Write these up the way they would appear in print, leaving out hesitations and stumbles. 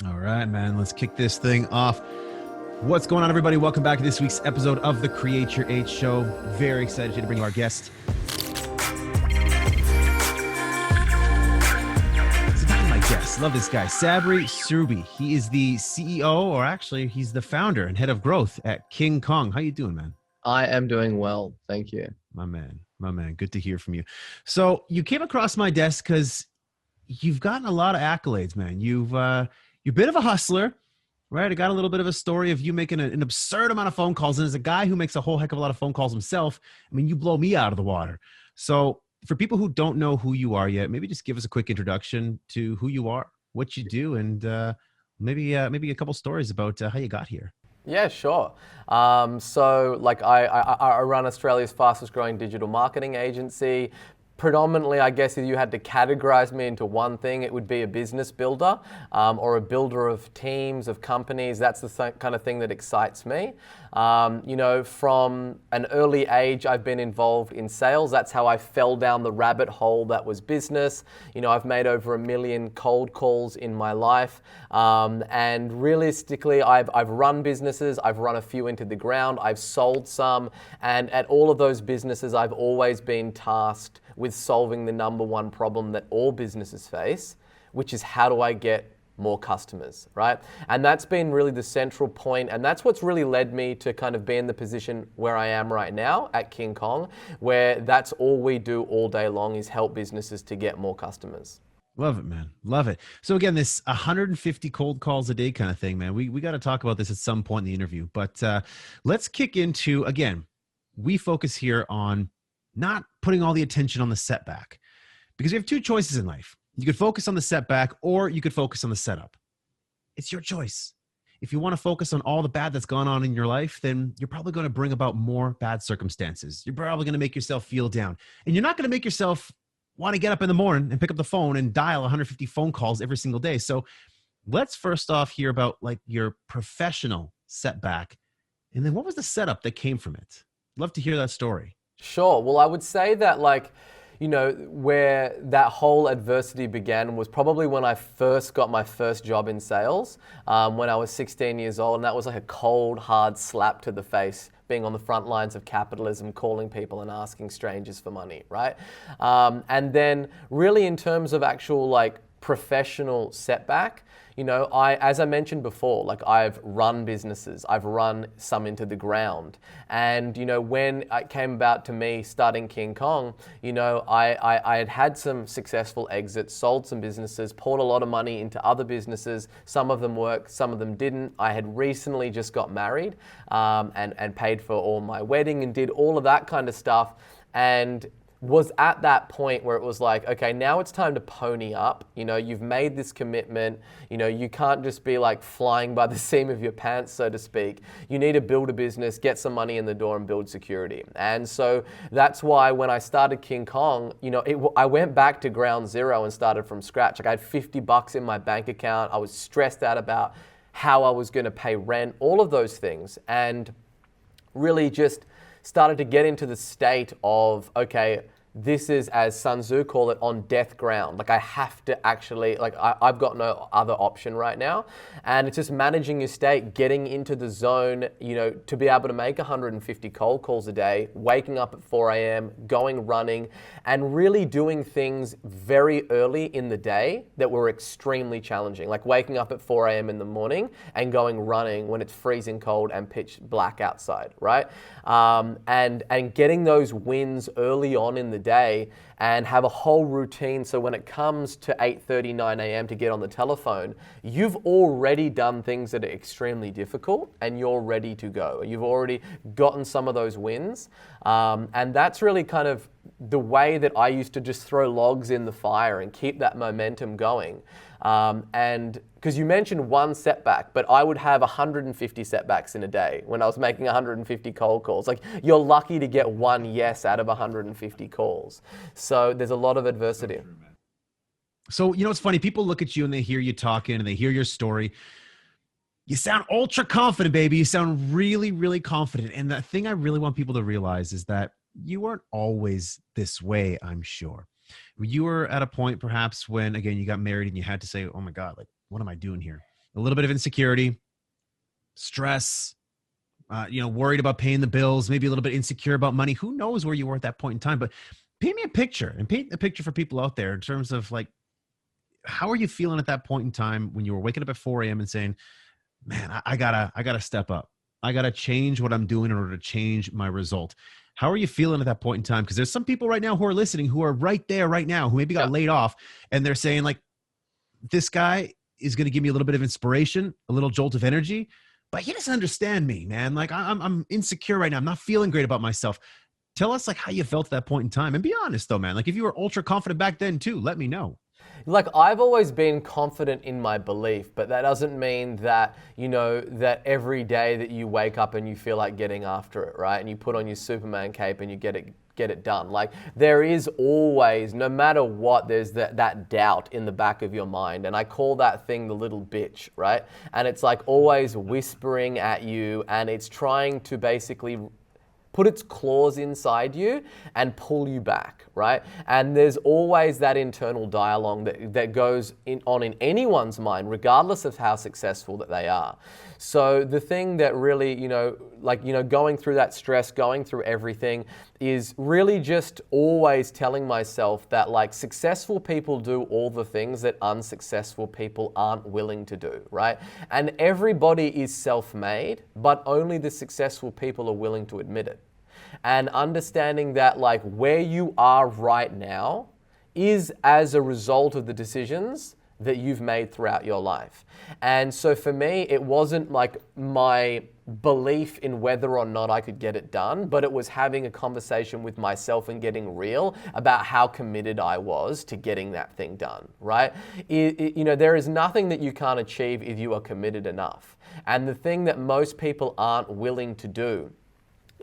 All right, man. Let's kick this thing off. What's going on, everybody? Welcome back to this week's episode of the Create Your Age Show. Very excited to bring you our guest. It's a dynamite guest. Love this guy, Sabri Suby. He is the CEO, or actually, he's the founder and head of growth at King Kong. How you doing, man? I am doing well. Thank you. My man. Good to hear from you. So you came across my desk because you've gotten a lot of accolades, man. You're a bit of a hustler. Right. I got a little bit of a story of you making an absurd amount of phone calls. And as a guy who makes a whole heck of a lot of phone calls himself, I mean, you blow me out of the water. So for people who don't know who you are yet, maybe just give us a quick introduction to who you are, what you do, and maybe a couple stories about how you got here. Yeah, sure. I run Australia's fastest growing digital marketing agency. Predominantly, I guess if you had to categorize me into one thing, it would be a business builder or a builder of teams, of companies. That's the kind of thing that excites me. From an early age, I've been involved in sales. That's how I fell down the rabbit hole that was business. I've made over 1 million cold calls in my life. And realistically, I've run businesses. I've run a few into the ground. I've sold some. And at all of those businesses, I've always been tasked with solving the number one problem that all businesses face, which is how do I get more customers, right? And that's been really the central point, and that's what's really led me to kind of be in the position where I am right now at King Kong, where that's all we do all day long is help businesses to get more customers. Love it, man. Love it. So again, this 150 cold calls a day kind of thing, man. We got to talk about this at some point in the interview, but let's kick into, again, we focus here on not putting all the attention on the setback, because we have two choices in life. You could focus on the setback or you could focus on the setup. It's your choice. If you want to focus on all the bad that's gone on in your life, then you're probably going to bring about more bad circumstances. You're probably going to make yourself feel down, and you're not going to make yourself want to get up in the morning and pick up the phone and dial 150 phone calls every single day. So let's first off hear about like your professional setback, and then what was the setup that came from it? Love to hear that story. Sure. Well, I would say that where that whole adversity began was probably when I first got my first job in sales, when I was 16 years old. And that was like a cold, hard slap to the face, being on the front lines of capitalism, calling people and asking strangers for money, right? And then really in terms of actual like professional setback, as I mentioned before, like I've run businesses, I've run some into the ground. And, when it came about to me starting King Kong, I had some successful exits, sold some businesses, poured a lot of money into other businesses. Some of them worked, some of them didn't. I had recently just got married and paid for all my wedding and did all of that kind of stuff. And was at that point where it was like, okay, now it's time to pony up. You've made this commitment. You can't just be like flying by the seam of your pants, so to speak. You need to build a business, get some money in the door and build security. And so that's why when I started King Kong, I went back to ground zero and started from scratch. Like I had $50 in my bank account. I was stressed out about how I was going to pay rent, all of those things. And really just started to get into the state of, okay, this is, as Sun Tzu call it, on death ground. Like I have to actually, I've got no other option right now. And it's just managing your state, getting into the zone, to be able to make 150 cold calls a day, waking up at 4 a.m., going running, and really doing things very early in the day that were extremely challenging. Like waking up at 4 a.m. in the morning and going running when it's freezing cold and pitch black outside, right? And getting those wins early on in the day and have a whole routine. So when it comes to 8:30, 9 a.m. to get on the telephone, you've already done things that are extremely difficult and you're ready to go. You've already gotten some of those wins. And that's really kind of the way that I used to just throw logs in the fire and keep that momentum going. And because you mentioned one setback, but I would have 150 setbacks in a day when I was making 150 cold calls. Like you're lucky to get one yes out of 150 calls. So there's a lot of adversity. So, it's funny. People look at you and they hear you talking and they hear your story. You sound ultra confident, baby. You sound really, really confident. And the thing I really want people to realize is that you weren't always this way, I'm sure. You were at a point perhaps when, again, you got married and you had to say, oh my God, like, what am I doing here? a little bit of insecurity, stress, worried about paying the bills, maybe a little bit insecure about money. Who knows where you were at that point in time? But paint me a picture and paint a picture for people out there in terms of like, how are you feeling at that point in time when you were waking up at 4 a.m. and saying, man, I gotta step up. I gotta change what I'm doing in order to change my result. How are you feeling at that point in time? Because there's some people right now who are listening who are right there right now who maybe got Yeah. laid off and they're saying like, this guy is going to give me a little bit of inspiration, a little jolt of energy, but he doesn't understand me, man. Like I'm insecure right now. I'm not feeling great about myself. Tell us like how you felt at that point in time, and be honest though, man. Like if you were ultra confident back then too, let me know. Like I've always been confident in my belief, but that doesn't mean that, that every day that you wake up and you feel like getting after it, right? And you put on your Superman cape and you get it done. Like there is always, no matter what, there's that doubt in the back of your mind. And I call that thing the little bitch, right? And it's like always whispering at you, and it's trying to basically put its claws inside you and pull you back, right? And there's always that internal dialogue that goes on in anyone's mind, regardless of how successful that they are. So the thing that really, going through that stress, going through everything, is really just always telling myself that like successful people do all the things that unsuccessful people aren't willing to do, right? And everybody is self-made, but only the successful people are willing to admit it. And understanding that like where you are right now is as a result of the decisions that you've made throughout your life. And so for me, it wasn't like my belief in whether or not I could get it done, but it was having a conversation with myself and getting real about how committed I was to getting that thing done, right? There is nothing that you can't achieve if you are committed enough. And the thing that most people aren't willing to do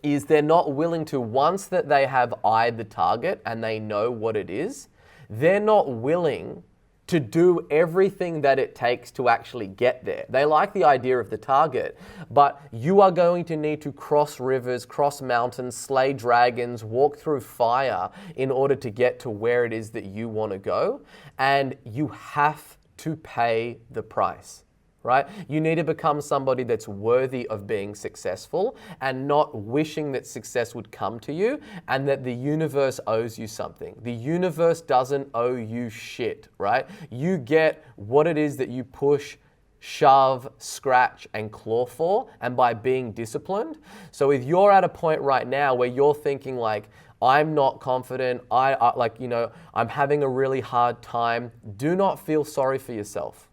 is they're not willing to, once that they have eyed the target and they know what it is, they're not willing to do everything that it takes to actually get there. They like the idea of the target, but you are going to need to cross rivers, cross mountains, slay dragons, walk through fire in order to get to where it is that you want to go. And you have to pay the price. Right? You need to become somebody that's worthy of being successful and not wishing that success would come to you and that the universe owes you something. The universe doesn't owe you shit, right? You get what it is that you push, shove, scratch, and claw for, and by being disciplined. So if you're at a point right now where you're thinking like, I'm not confident, I'm having a really hard time, do not feel sorry for yourself.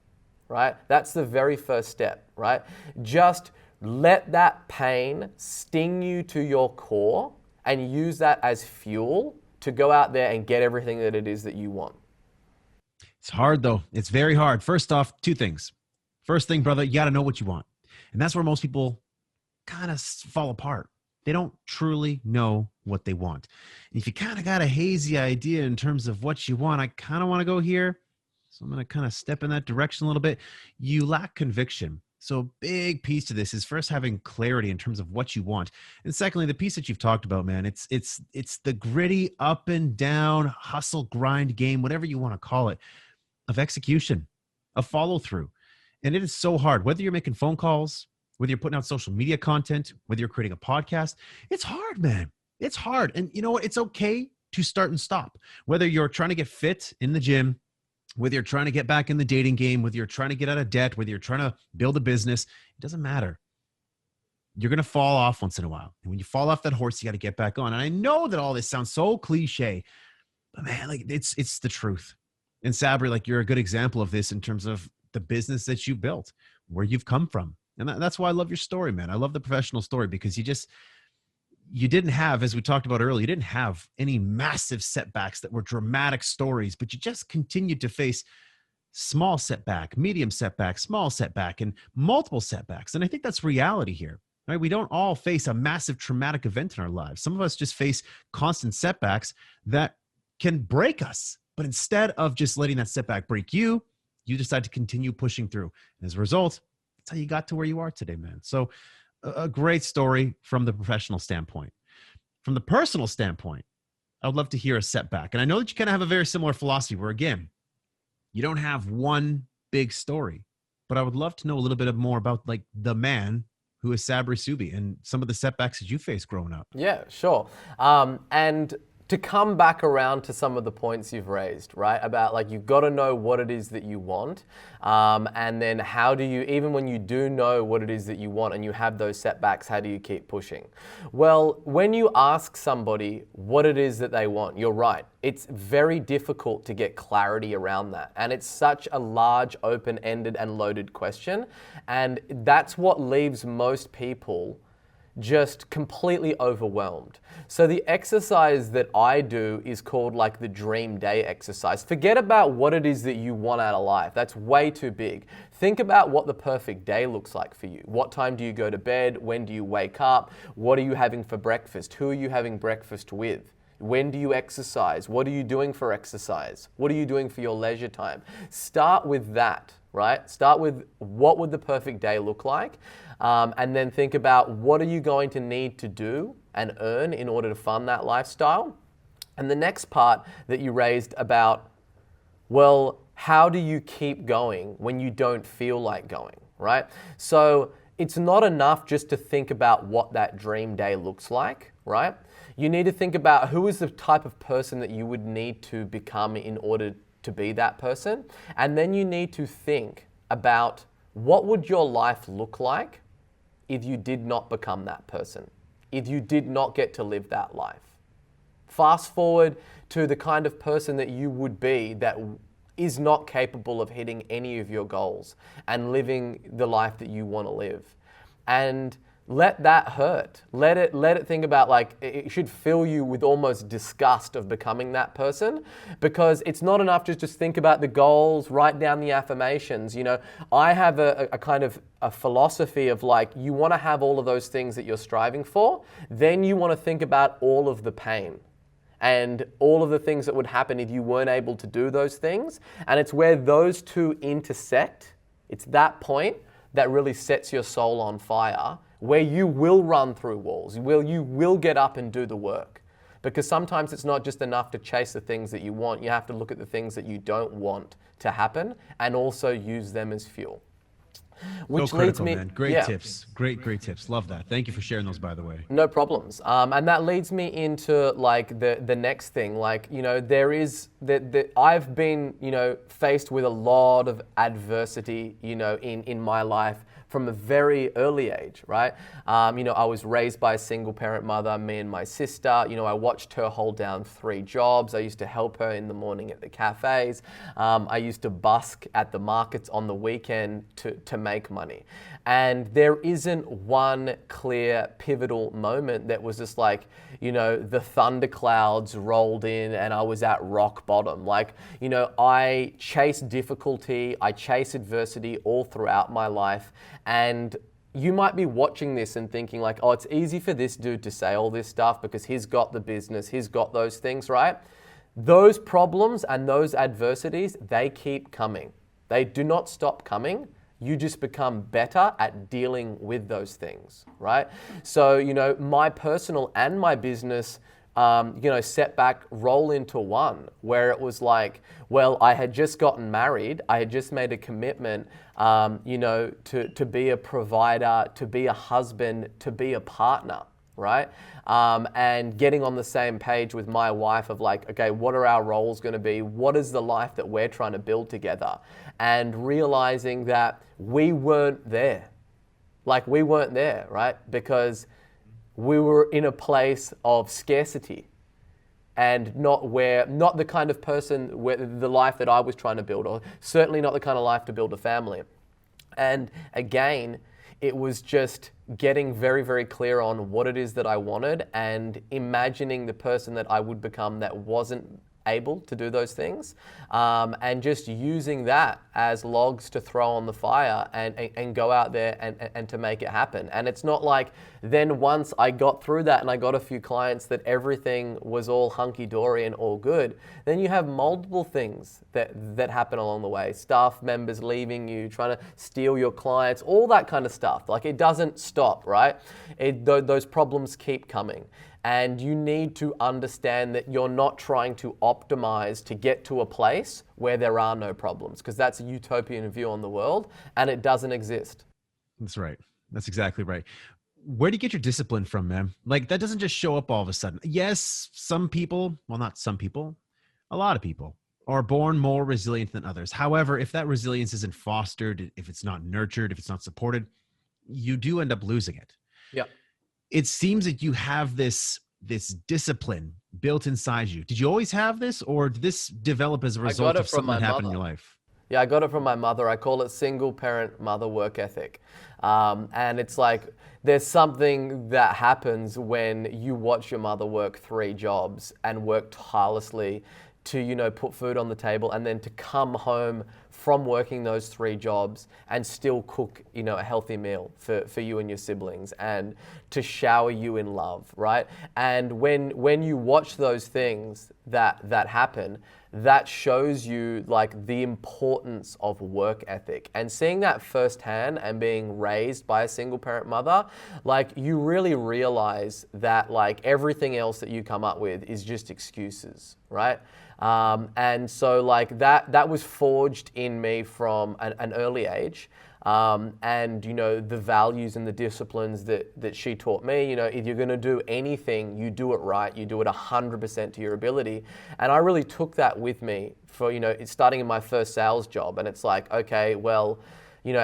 Right? That's the very first step, right? Just let that pain sting you to your core and use that as fuel to go out there and get everything that it is that you want. It's hard though. It's very hard. First off, two things. First thing, brother, you got to know what you want. And that's where most people kind of fall apart. They don't truly know what they want. And if you kind of got a hazy idea in terms of what you want, I kind of want to go here. So I'm going to kind of step in that direction a little bit. You lack conviction. So a big piece to this is first having clarity in terms of what you want. And secondly, the piece that you've talked about, man, it's the gritty up and down hustle grind game, whatever you want to call it, of execution, of follow through. And it is so hard, whether you're making phone calls, whether you're putting out social media content, whether you're creating a podcast, it's hard, man. It's hard. And you know what? It's okay to start and stop. Whether you're trying to get fit in the gym, whether you're trying to get back in the dating game, whether you're trying to get out of debt, whether you're trying to build a business, it doesn't matter. You're going to fall off once in a while. And when you fall off that horse, you got to get back on. And I know that all this sounds so cliche, but man, like it's the truth. And Sabri, like you're a good example of this in terms of the business that you built, where you've come from. And that's why I love your story, man. I love the professional story because you didn't have, as we talked about earlier, you didn't have any massive setbacks that were dramatic stories, but you just continued to face small setback, medium setback, small setback, and multiple setbacks. And I think that's reality here, right? We don't all face a massive traumatic event in our lives. Some of us just face constant setbacks that can break us. But instead of just letting that setback break you, you decide to continue pushing through. And as a result, that's how you got to where you are today, man. So a great story from the professional standpoint. From the personal standpoint, I would love to hear a setback. And I know that you kind of have a very similar philosophy where, again, you don't have one big story. but I would love to know a little bit more about like the man who is Sabri Suby and some of the setbacks that you faced growing up. Yeah, sure. And to come back around to some of the points you've raised, right? About like you've got to know what it is that you want. And then how do you, even when you do know what it is that you want and you have those setbacks, how do you keep pushing? Well, when you ask somebody what it is that they want, you're right. It's very difficult to get clarity around that. And it's such a large, open-ended and loaded question. And that's what leaves most people just completely overwhelmed. So the exercise that I do is called like the dream day exercise. Forget about what it is that you want out of life. That's way too big. Think about what the perfect day looks like for you. What time do you go to bed? When do you wake up? What are you having for breakfast? Who are you having breakfast with? When do you exercise? What are you doing for exercise? What are you doing for your leisure time? Start with that, right? Start with what would the perfect day look like? And then think about what are you going to need to do and earn in order to fund that lifestyle? And the next part that you raised about, well, how do you keep going when you don't feel like going, right? So it's not enough just to think about what that dream day looks like, right? You need to think about who is the type of person that you would need to become in order to be that person. And then you need to think about what would your life look like if you did not become that person, if you did not get to live that life. Fast forward to the kind of person that you would be that is not capable of hitting any of your goals and living the life that you want to live. And let that hurt. Let it think about, like, it should fill you with almost disgust of becoming that person, because it's not enough to just think about the goals, write down the affirmations. You know, I have a kind of a philosophy of like, you want to have all of those things that you're striving for, then you want to think about all of the pain and all of the things that would happen if you weren't able to do those things. And it's where those two intersect, it's that point that really sets your soul on fire, where you will run through walls, you will get up and do the work. Because sometimes it's not just enough to chase the things that you want, you have to look at the things that you don't want to happen and also use them as fuel. Which so critical, leads me, man. Great tips. Great tips. Love that. Thank you for sharing those, by the way. No problems. And that leads me into like the next thing. Like, you know, there is that I've been, you know, faced with a lot of adversity, you know, in my life from a very early age, right? You know, I was raised by a single parent mother, me and my sister. You know, I watched her hold down 3 jobs. I used to help her in the morning at the cafes. I used to busk at the markets on the weekend to make money. And there isn't one clear pivotal moment that was just like, you know, the thunderclouds rolled in and I was at rock bottom. Like, you know, I chased difficulty, I chased adversity all throughout my life. And you might be watching this and thinking like, oh, it's easy for this dude to say all this stuff because he's got the business, he's got those things, right? Those problems and those adversities, they keep coming. They do not stop coming. You just become better at dealing with those things, right? So, you know, my personal and my business, you know, setback roll into one, where it was like, well, I had just gotten married. I had just made a commitment, you know, to be a provider, to be a husband, to be a partner, right? And getting on the same page with my wife of like, okay, what are our roles going to be? What is the life that we're trying to build together? And realizing that we weren't there. Like, we weren't there, right? Because we were in a place of scarcity and not the kind of person where the life that I was trying to build, or certainly not the kind of life to build a family. And again, it was just getting very, very clear on what it is that I wanted and imagining the person that I would become that wasn't able to do those things, and just using that as logs to throw on the fire and go out there and to make it happen. And it's not like then once I got through that and I got a few clients that everything was all hunky-dory and all good, then you have multiple things that happen along the way. Staff members leaving you, trying to steal your clients, all that kind of stuff. Like, it doesn't stop, right? Those problems keep coming. And you need to understand that you're not trying to optimize to get to a place where there are no problems, because that's a utopian view on the world and it doesn't exist. That's right. That's exactly right. Where do you get your discipline from, man? Like that doesn't just show up all of a sudden. Yes, some people, well, not some people, a lot of people are born more resilient than others. However, if that resilience isn't fostered, if it's not nurtured, if it's not supported, you do end up losing it. Yeah. It seems that you have this discipline built inside you. Did you always have this, or did this develop as a I got result it of from something my that happened in mother. your life? Yeah, I got it from my mother. I call it single parent mother work ethic. And it's like there's something that happens when you watch your mother work 3 jobs and work tirelessly to, put food on the table, and then to come home from working those 3 jobs and still cook, a healthy meal for you and your siblings, and to shower you in love, right? And when you watch those things that happen, that shows you like the importance of work ethic. And seeing that firsthand and being raised by a single parent mother, like you really realize that like everything else that you come up with is just excuses, right? And so like that was forged in me from an early age. And the values and the disciplines that she taught me, if you're going to do anything, you do it right, you do it 100% to your ability. And I really took that with me for, starting in my first sales job. And it's like, okay, well,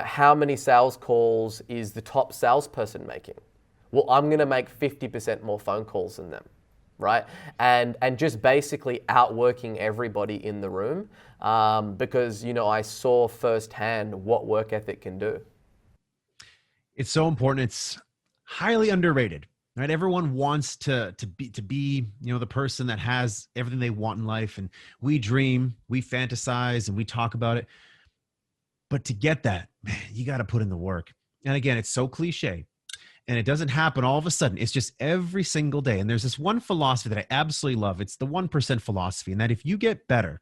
how many sales calls is the top salesperson making? Well, I'm going to make 50% more phone calls than them, right? And just basically outworking everybody in the room, because I saw firsthand what work ethic can do. It's so important. It's highly underrated, right? Everyone wants to be the person that has everything they want in life, and we dream, we fantasize, and we talk about it. But to get that, man, you got to put in the work. And again, it's so cliche, and it doesn't happen all of a sudden. It's just every single day. And there's this one philosophy that I absolutely love. It's the 1% philosophy. And that if you get better,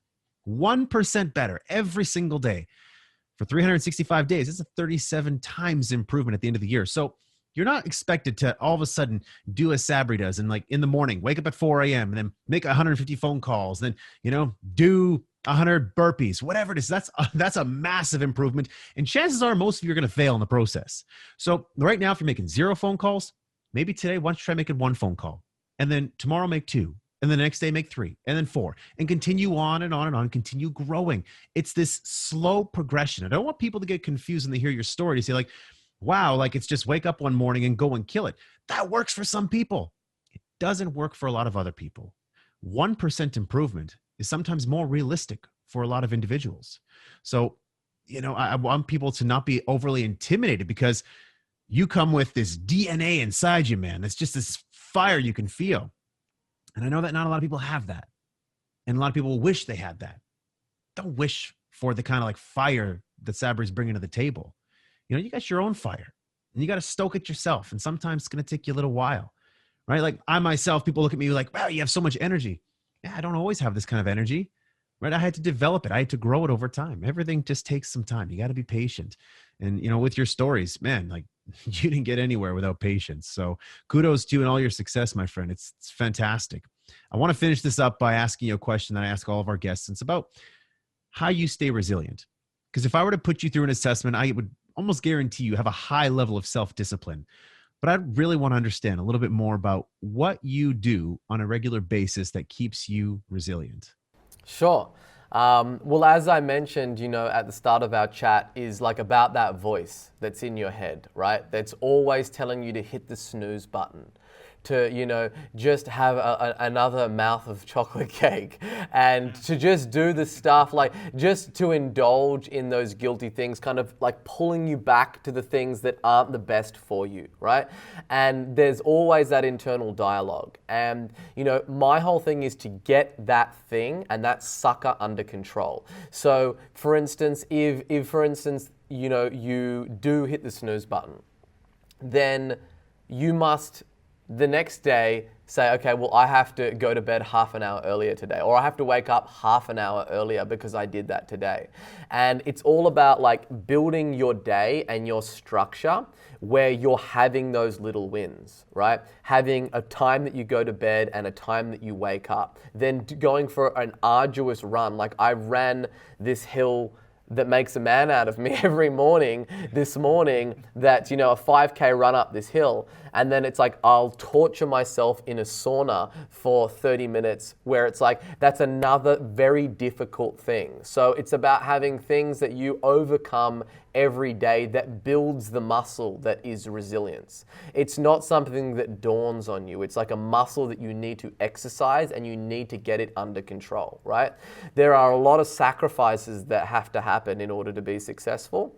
1% better every single day for 365 days, it's a 37 times improvement at the end of the year. So you're not expected to all of a sudden do as Sabri does and like in the morning, wake up at 4 a.m. and then make 150 phone calls, then, do 100 burpees, whatever it is. That's a massive improvement. And chances are most of you are going to fail in the process. So right now, if you're making 0 phone calls, maybe today, why don't you try making 1 phone call? And then tomorrow make 2. And the next day make 3, and then 4, and continue on and on and on, continue growing. It's this slow progression. I don't want people to get confused when they hear your story to say like, wow, like it's just wake up one morning and go and kill it. That works for some people. It doesn't work for a lot of other people. 1% improvement is sometimes more realistic for a lot of individuals. So, I want people to not be overly intimidated, because you come with this DNA inside you, man. It's just this fire you can feel. And I know that not a lot of people have that. And a lot of people wish they had that. Don't wish for the kind of like fire that Sabri's bringing to the table. You got your own fire, and you got to stoke it yourself. And sometimes it's going to take you a little while, right? Like I myself, people look at me like, wow, you have so much energy. Yeah, I don't always have this kind of energy, right? I had to develop it. I had to grow it over time. Everything just takes some time. You got to be patient. And, with your stories, man, like you didn't get anywhere without patience. So kudos to you and all your success, my friend. It's fantastic. I want to finish this up by asking you a question that I ask all of our guests. It's about how you stay resilient. Because if I were to put you through an assessment, I would almost guarantee you have a high level of self-discipline. But I really want to understand a little bit more about what you do on a regular basis that keeps you resilient. Sure. Well, as I mentioned, at the start of our chat, is like about that voice that's in your head, right? That's always telling you to hit the snooze button, to, just have another mouth of chocolate cake, and to just do the stuff, like just to indulge in those guilty things, kind of like pulling you back to the things that aren't the best for you, right? And there's always that internal dialogue. And, my whole thing is to get that thing and that sucker under control. So for instance, if for instance, you do hit the snooze button, then you must the next day say, okay, well, I have to go to bed half an hour earlier today, or I have to wake up half an hour earlier because I did that today. And it's all about like building your day and your structure where you're having those little wins, right? Having a time that you go to bed and a time that you wake up. Then going for an arduous run. Like I ran this hill that makes a man out of me every morning this morning, that's, you know, a 5K run up this hill. And then it's like, I'll torture myself in a sauna for 30 minutes where it's like, that's another very difficult thing. So it's about having things that you overcome every day that builds the muscle that is resilience. It's not something that dawns on you. It's like a muscle that you need to exercise and you need to get it under control, right? There are a lot of sacrifices that have to happen in order to be successful.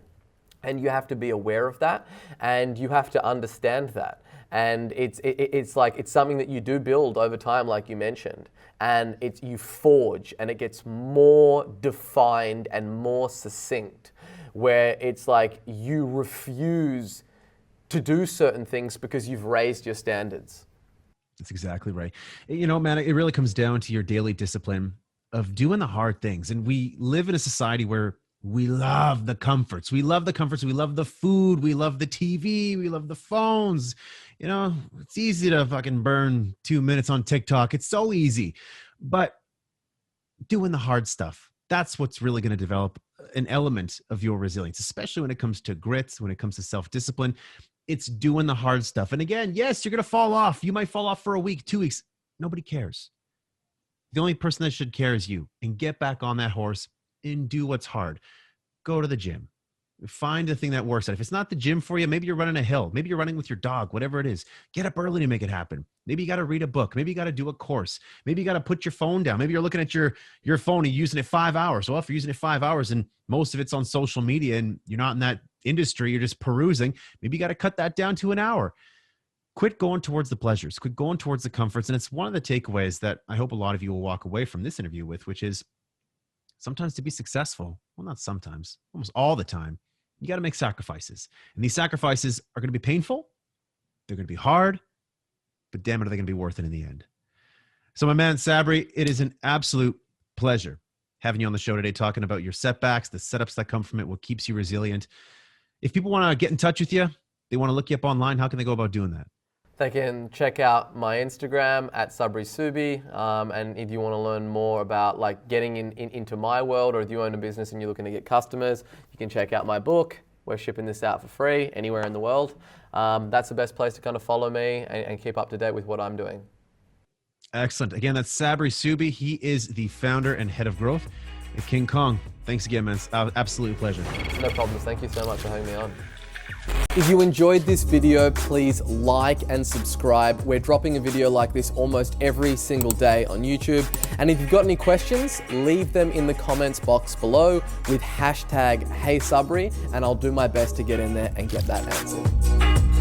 And you have to be aware of that, and you have to understand that. And it's like, it's something that you do build over time, like you mentioned, and you forge, and it gets more defined and more succinct, where it's like you refuse to do certain things because you've raised your standards. That's exactly right. You know, man, it really comes down to your daily discipline of doing the hard things. And we live in a society where we love the comforts. We love the comforts. We love the food. We love the TV. We love the phones. You know, it's easy to fucking burn 2 minutes on TikTok. It's so easy. But doing the hard stuff, that's what's really going to develop an element of your resilience, especially when it comes to grit, when it comes to self-discipline. It's doing the hard stuff. And again, yes, you're going to fall off. You might fall off for a week, 2 weeks. Nobody cares. The only person that should care is you. And get back on that horse and do what's hard. Go to the gym. Find a thing that works out. If it's not the gym for you, maybe you're running a hill. Maybe you're running with your dog, whatever it is. Get up early to make it happen. Maybe you got to read a book. Maybe you got to do a course. Maybe you got to put your phone down. Maybe you're looking at your phone and using it 5 hours. Well, if you're using it 5 hours and most of it's on social media and you're not in that industry, you're just perusing, maybe you got to cut that down to an hour. Quit going towards the pleasures. Quit going towards the comforts. And it's one of the takeaways that I hope a lot of you will walk away from this interview with, which is sometimes to be successful, well, not sometimes, almost all the time, you got to make sacrifices. And these sacrifices are going to be painful. They're going to be hard, but damn it, are they going to be worth it in the end? So my man, Sabri, it is an absolute pleasure having you on the show today, talking about your setbacks, the setups that come from it, what keeps you resilient. If people want to get in touch with you, they want to look you up online, how can they go about doing that? They can check out my Instagram at Sabri Suby, and if you want to learn more about like getting into my world, or if you own a business and you're looking to get customers, you can check out my book. We're shipping this out for free anywhere in the world. That's the best place to kind of follow me and keep up to date with what I'm doing. Excellent. Again, that's Sabri Suby. He is the founder and head of growth at King Kong. Thanks again, man. It's absolute pleasure. No problems. Thank you so much for having me on. If you enjoyed this video, please like and subscribe. We're dropping a video like this almost every single day on YouTube. And if you've got any questions, leave them in the comments box below with hashtag HeySabri, and I'll do my best to get in there and get that answered.